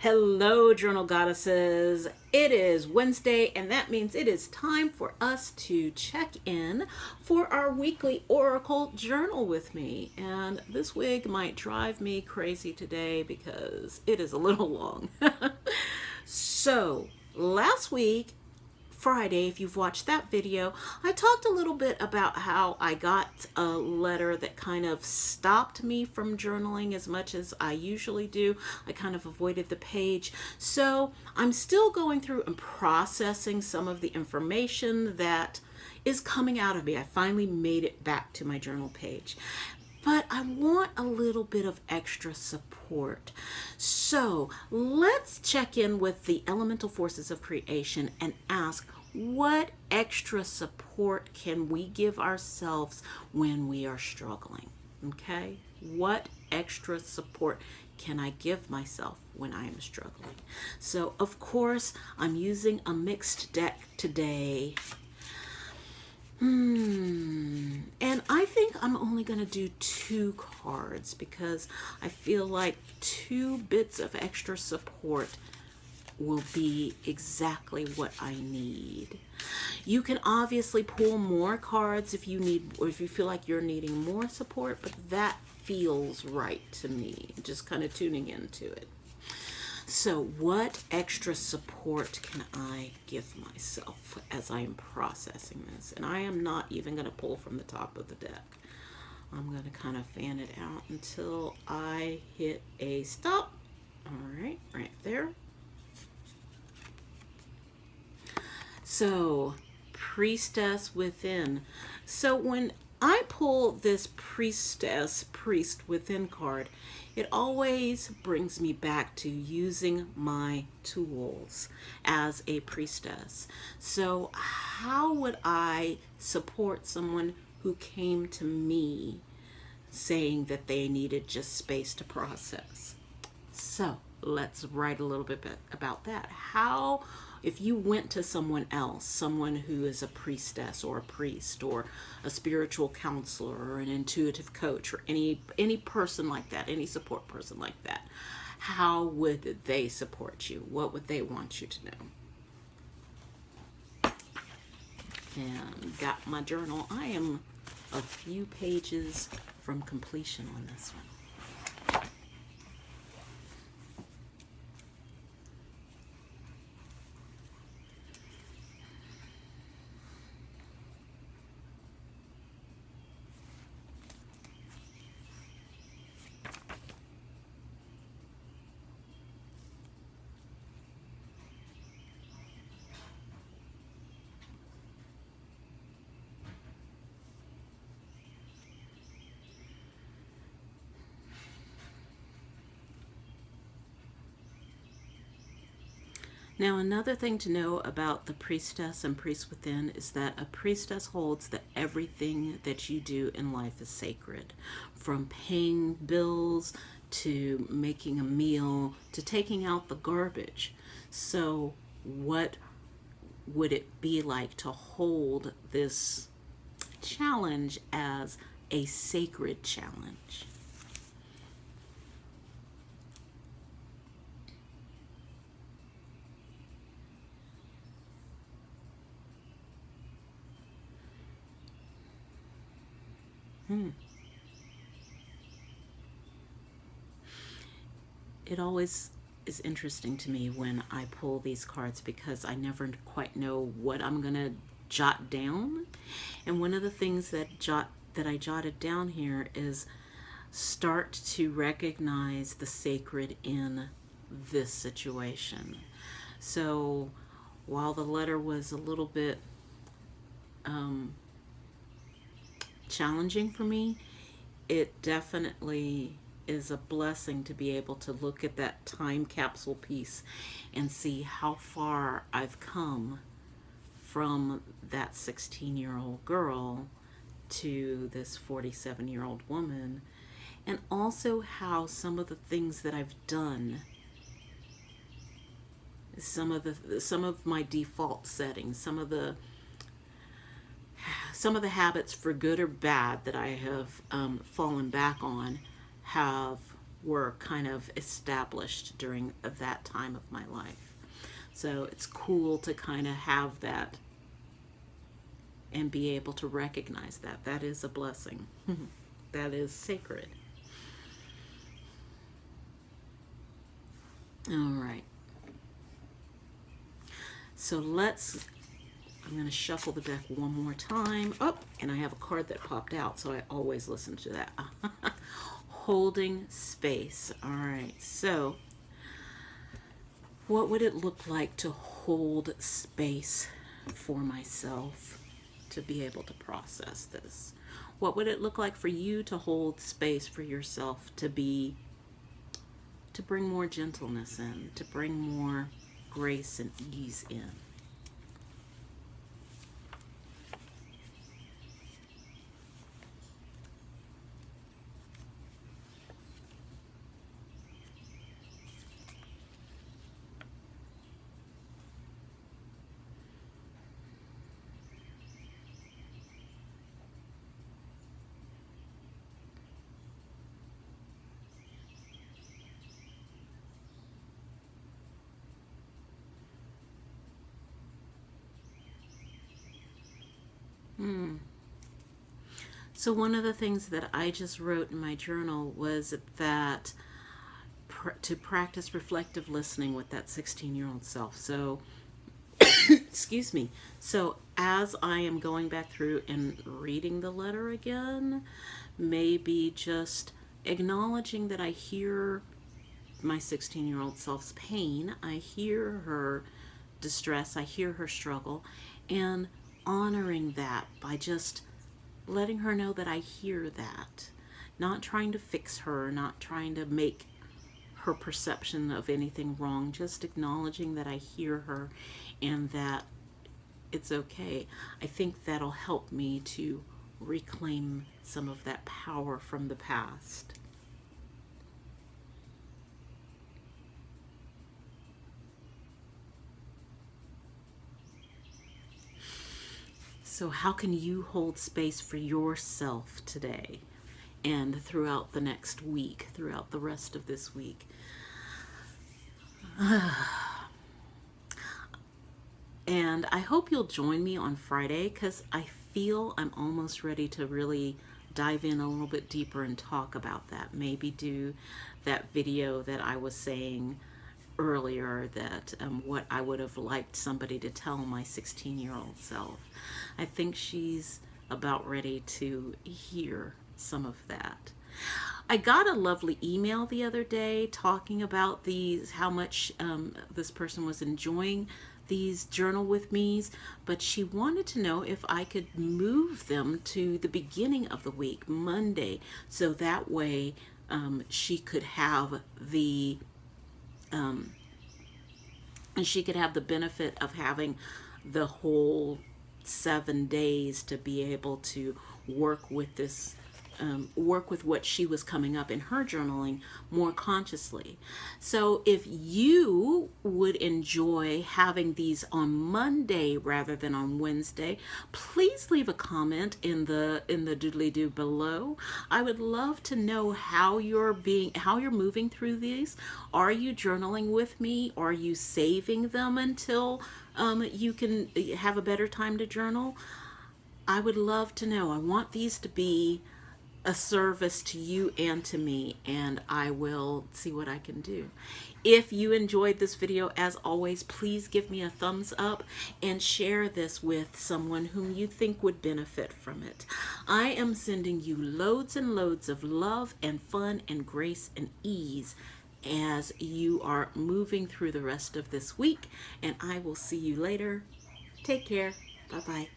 Hello, Journal Goddesses. It is Wednesday, and that means it is time for us to check in for our weekly Oracle Journal with me. And this wig might drive me crazy today because it is a little long. So, last week, Friday, if you've watched that video, I talked a little bit about how I got a letter that kind of stopped me from journaling as much as I usually do. I kind of avoided the page. So I'm still going through and processing some of the information that is coming out of me. I finally made it back to my journal page. But I want a little bit of extra support. So let's check in with the elemental forces of creation and ask, what extra support can we give ourselves when we are struggling? Okay? What extra support can I give myself when I am struggling? So, of course, I'm using a mixed deck today. And I think I'm only going to do 2 cards because I feel like 2 bits of extra support will be exactly what I need. You can obviously pull more cards if you need, or if you feel like you're needing more support, but that feels right to me, just kind of tuning into it. So what extra support can I give myself as I am processing this? And I am not even going to pull from the top of the deck. I'm going to kind of fan it out until I hit a stop. All right, right there. So, Priestess Within. So when I pull this Priestess, Priest Within card, it always brings me back to using my tools as a priestess. So how would I support someone who came to me saying that they needed just space to process? So let's write a little bit about that. How, if you went to someone else, someone who is a priestess or a priest or a spiritual counselor or an intuitive coach or any person like that, any support person like that, how would they support you? What would they want you to know? And got my journal. I am a few pages from completion on this one. Now, another thing to know about the priestess and priest within is that a priestess holds that everything that you do in life is sacred, from paying bills to making a meal to taking out the garbage. So, what would it be like to hold this challenge as a sacred challenge? It always is interesting to me when I pull these cards because I never quite know what I'm gonna jot down. And one of the things that I jotted down here is start to recognize the sacred in this situation. So while the letter was a little bit challenging for me, it definitely is a blessing to be able to look at that time capsule piece and see how far I've come from that 16-year-old girl to this 47-year-old woman, and also how some of the things that I've done, some of my default settings, some of the habits, for good or bad, that I have fallen back on have were kind of established during that time of my life. So it's cool to kind of have that and be able to recognize that. That is a blessing. That is sacred. All right. So I'm going to shuffle the deck one more time. Oh, and I have a card that popped out, so I always listen to that. Holding space. All right. So what would it look like to hold space for myself to be able to process this? What would it look like for you to hold space for yourself to bring more gentleness in, to bring more grace and ease in? So one of the things that I just wrote in my journal was that to practice reflective listening with that 16-year-old self. So, excuse me. So as I am going back through and reading the letter again, maybe just acknowledging that I hear my 16-year-old self's pain, I hear her distress, I hear her struggle, and honoring that by just letting her know that I hear that. Not trying to fix her, not trying to make her perception of anything wrong, just acknowledging that I hear her and that it's okay. I think that'll help me to reclaim some of that power from the past. So how can you hold space for yourself today and throughout the next week, throughout the rest of this week? And I hope you'll join me on Friday, because I feel I'm almost ready to really dive in a little bit deeper and talk about that. Maybe do that video that I was saying earlier, that what I would have liked somebody to tell my 16-year-old self. I think she's about ready to hear some of that. I got a lovely email the other day talking about how much this person was enjoying these journal with me's, but she wanted to know if I could move them to the beginning of the week, Monday, so that way she could have the and she could have the benefit of having the whole 7 days to be able to work with this, work with what she was coming up in her journaling more consciously. So if you would enjoy having these on Monday rather than on Wednesday, please leave a comment in the doodly-doo below. I would love to know how you're moving through these. Are you journaling with me? Are you saving them until you can have a better time to journal? I would love to know. I want these to be a service to you and to me, and I will see what I can do. If you enjoyed this video, as always, please give me a thumbs up and share this with someone whom you think would benefit from it. I am sending you loads and loads of love and fun and grace and ease as you are moving through the rest of this week, and I will see you later. Take care. Bye-bye.